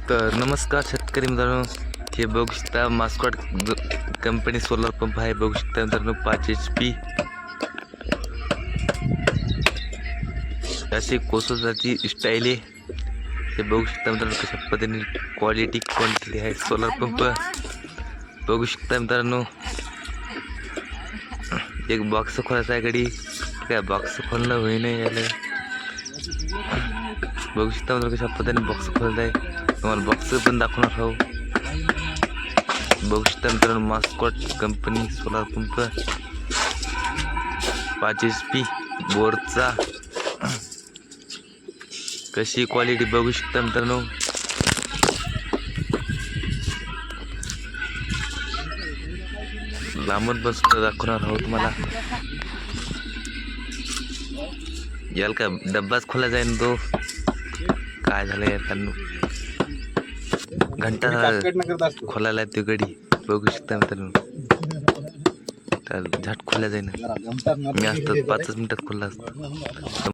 तर नमस्कार शेतकरी मित्रांनो, हे बघू शकता मास्कॉट कंपनी सोलर पंप आहे. बघू शकता मित्रांनो 5 HP अशी कोसोजाची स्टाईल आहे. हे बघू शकता मित्रांनो कशा पद्धतीने क्वालिटी क्वांटिटी आहे सोलर पंप. बघू शकता मित्रांनो एक बॉक्स खोलायचा आहे गडी, काय बॉक्स खोलणं होई नाही याला. बघू शकता मित्रांनो कशा पद्धतीने बॉक्स खोलत आहे. तुम्हाला बॉक्स पण दाखवणार आहोत. बघू शकता मित्रांनो mascot company solar pump 5 HP बोरचा. कशी क्वालिटी बघू शकता मित्रांनो. लांबून पण सुद्धा दाखवणार आहोत तुम्हाला. याल का डब्बाच खोला जाईल तो. काय झालं यार त्यांना घंटा खोलायला ते गडी. बघू शकता मित्रांनो तर झट खोल्या जाईन. मी असतं 5 मिनिटात खोलला असतं.